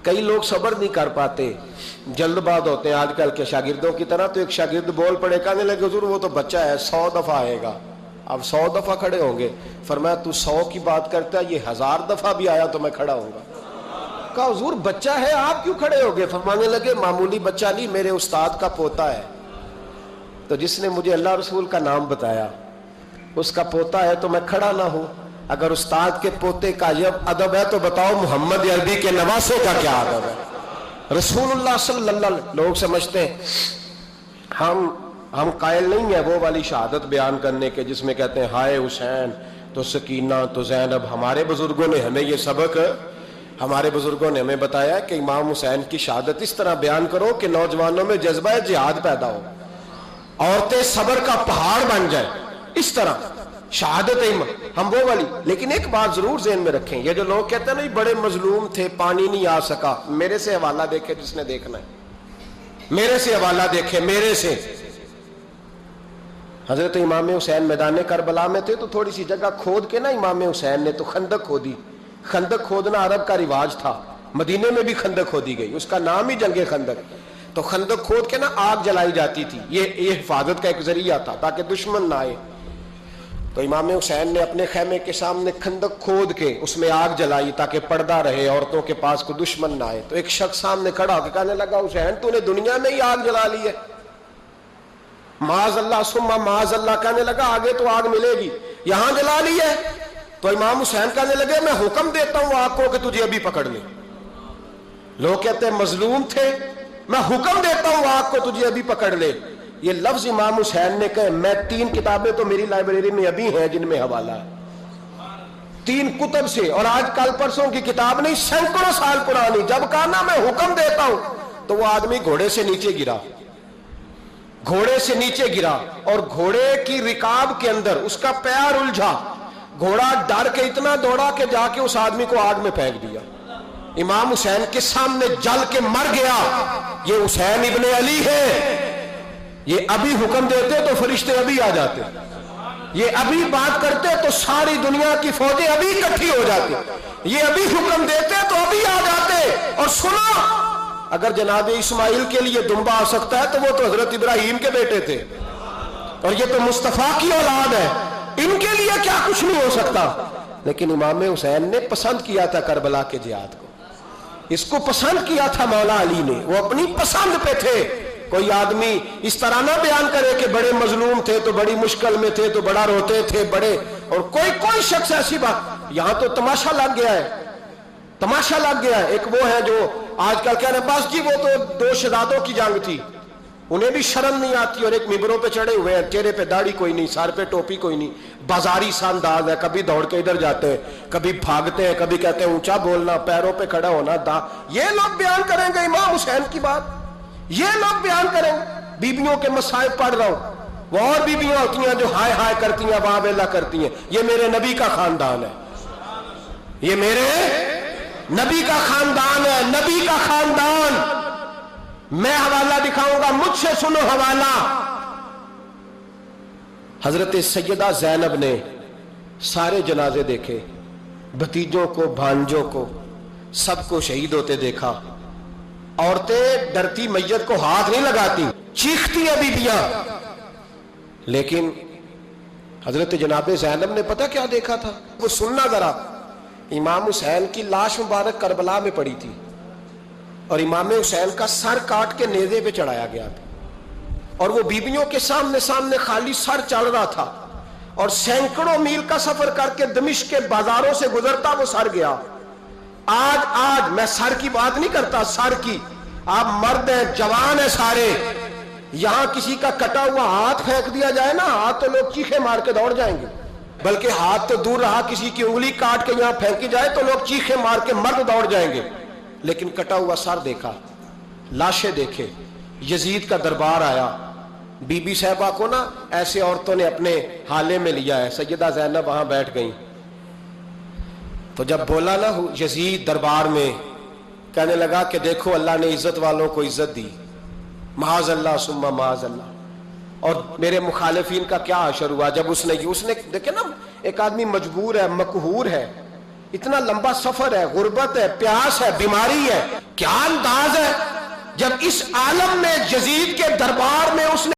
کئی لوگ صبر نہیں کر پاتے، جلد باز ہوتے ہیں آج کل کے شاگردوں کی طرح. تو ایک شاگرد بول پڑے، کہنے لگے حضور وہ تو بچہ ہے 100 دفعہ آئے گا. اب 100 دفعہ کھڑے ہوں گے. فرمایا تو 100 کی بات کرتا ہے، یہ 1000 دفعہ بھی آیا تو میں کھڑا ہوں گا. کہا حضور بچہ ہے آپ کیوں کھڑے ہو گئے؟ فرمانے لگے معمولی بچہ نہیں، میرے استاد کا پوتا ہے. تو جس نے مجھے اللہ رسول کا نام بتایا اس کا پوتا ہے تو میں کھڑا نہ ہوں. اگر استاد کے پوتے کا یہ ادب ہے تو بتاؤ محمد عربی کے نواسے کا کیا ادب ہے؟ رسول اللہ صلی اللہ علیہ وسلم. لوگ سمجھتے ہیں ہم قائل نہیں ہیں وہ والی شہادت بیان کرنے کے جس میں کہتے ہیں ہائے حسین تو سکینہ تو زینب. ہمارے بزرگوں نے ہمیں یہ سبق، ہمارے بزرگوں نے ہمیں بتایا کہ امام حسین کی شہادت اس طرح بیان کرو کہ نوجوانوں میں جذبہ جہاد پیدا ہو، عورتیں صبر کا پہاڑ بن جائیں. اس طرح شہادت ہم وہ والی. لیکن ایک بات ضرور ذہن میں رکھیں، یہ جو لوگ کہتے ہیں نا بڑے مظلوم تھے پانی نہیں آ سکا، میرے سے حوالہ دیکھے جس نے دیکھنا ہے، میرے سے حوالہ دیکھے. میرے سے حضرت امام حسین میدان کربلا میں تھے تو تھوڑی سی جگہ کھود کے نا امام حسین نے تو خندق کھودی. خندق کھودنا عرب کا رواج تھا، مدینے میں بھی خندق کھودی گئی، اس کا نام ہی جنگ خندق. تو خندق کھود کے نا آگ جلائی جاتی تھی، یہ حفاظت کا ایک ذریعہ تھا تاکہ دشمن نہ آئے. تو امام حسین نے اپنے خیمے کے سامنے خندق کھود کے اس میں آگ جلائی تاکہ پردہ رہے، عورتوں کے پاس کوئی دشمن نہ آئے. تو ایک شخص سامنے کھڑا ہو کے کہنے لگا حسین تو نے دنیا میں ہی آگ جلا لی ہے. معاذ اللہ ثم معاذ اللہ. کہنے لگا آگے تو آگ ملے گی، یہاں جلا لی ہے. تو امام حسین کہنے لگے میں حکم دیتا ہوں آگ کو کہ تجھے ابھی پکڑ لے. لوگ کہتے ہیں مظلوم تھے، میں حکم دیتا ہوں آگ کو تجھے ابھی پکڑ لے. یہ لفظ امام حسین نے کہے. میں 3 کتابیں تو میری لائبریری میں ابھی ہیں جن میں حوالہ ہے، 3 کتب سے، اور آج کل پرسوں کی کتاب نہیں، سینکڑوں سال پرانی. جب کہا نا میں حکم دیتا ہوں تو وہ آدمی گھوڑے سے نیچے گرا، گھوڑے سے نیچے گرا اور گھوڑے کی رکاب کے اندر اس کا پیر الجھا. گھوڑا ڈر کے اتنا دوڑا کہ جا کے اس آدمی کو آگ میں پھینک دیا. امام حسین کے سامنے جل کے مر گیا. یہ حسین ابن علی ہے. یہ ابھی حکم دیتے تو فرشتے ابھی آ جاتے، یہ ابھی بات کرتے تو ساری دنیا کی فوجیں ابھی اکٹھی ہو جاتی. یہ ابھی حکم دیتے تو ابھی آ جاتے. اور سنو، اگر جناب اسماعیل کے لیے دمبا آ سکتا ہے تو وہ تو حضرت ابراہیم کے بیٹے تھے، اور یہ تو مصطفیٰ کی اولاد ہے، ان کے لیے کیا کچھ نہیں ہو سکتا. لیکن امام حسین نے پسند کیا تھا کربلا کے جہاد کو، اس کو پسند کیا تھا مولا علی نے، وہ اپنی پسند پہ تھے. کوئی آدمی اس طرح نہ بیان کرے کہ بڑے مظلوم تھے تو بڑی مشکل میں تھے تو بڑا روتے تھے بڑے، اور کوئی شخص ایسی بات. یہاں تو تماشا لگ گیا ہے، تماشا لگ گیا ہے. ایک وہ ہے جو آج کل کہہ رہے ہیں بس جی وہ تو 2 شہزادوں کی جنگ تھی، انہیں بھی شرم نہیں آتی، اور ایک ممبروں پہ چڑھے ہوئے ہیں، چہرے پہ داڑھی کوئی نہیں، سر پہ ٹوپی کوئی نہیں، بازاری سا انداز ہے. کبھی دوڑ کے ادھر جاتے ہیں، کبھی بھاگتے ہیں، کبھی کہتے ہیں اونچا بولنا، پیروں پہ کھڑا ہونا. یہ لوگ بیان کریں گے امام حسین کی بات؟ یہ لوگ بیان کریں؟ بیبیوں کے مصائب پڑھ رہا ہوں، وہ اور بیبیاں ہوتی ہیں جو ہائے ہائے کرتی ہیں، واہ بیلا کرتی ہیں. یہ میرے نبی کا خاندان ہے، یہ میرے نبی کا خاندان ہے، نبی کا خاندان. میں حوالہ دکھاؤں گا، مجھ سے سنو حوالہ. حضرت سیدہ زینب نے سارے جنازے دیکھے، بھتیجوں کو، بھانجوں کو، سب کو شہید ہوتے دیکھا. عورتیں ڈرتی میت کو ہاتھ نہیں لگاتی، چیختی ہیں بیبیاں. لیکن حضرت جناب زینب نے پتہ کیا دیکھا تھا؟ وہ سننا ذرا. امام حسین کی لاش مبارک کربلا میں پڑی تھی، اور امام حسین کا سر کاٹ کے نیزے پہ چڑھایا گیا تھا، اور وہ بیبیوں کے سامنے خالی سر چڑھ رہا تھا، اور سینکڑوں میل کا سفر کر کے دمشق کے بازاروں سے گزرتا وہ سر گیا. آج میں سر کی بات نہیں کرتا، سر کی. آپ مرد ہیں، جوان ہیں سارے، یہاں کسی کا کٹا ہوا ہاتھ پھینک دیا جائے نا، ہاتھ تو لوگ چیخے مار کے دوڑ جائیں گے. بلکہ ہاتھ تو دور رہا، کسی کی انگلی کاٹ کے یہاں پھینکی جائے تو لوگ چیخے مار کے مرد دوڑ جائیں گے. لیکن کٹا ہوا سر دیکھا، لاشیں دیکھے. یزید کا دربار آیا، بی بی صاحبہ کو نا ایسے عورتوں نے اپنے حالے میں لیا ہے. سیدہ زینب وہاں بیٹھ گئیں. تو جب بولا نا یزید دربار میں، کہنے لگا کہ دیکھو اللہ نے عزت والوں کو عزت دی، معاذ اللہ ثم معاذ اللہ. اور میرے مخالفین کا کیا حشر ہوا جب اس نے دیکھے نا، ایک آدمی مجبور ہے، مقہور ہے، اتنا لمبا سفر ہے، غربت ہے، پیاس ہے، بیماری ہے، کیا انداز ہے جب اس عالم میں یزید کے دربار میں اس نے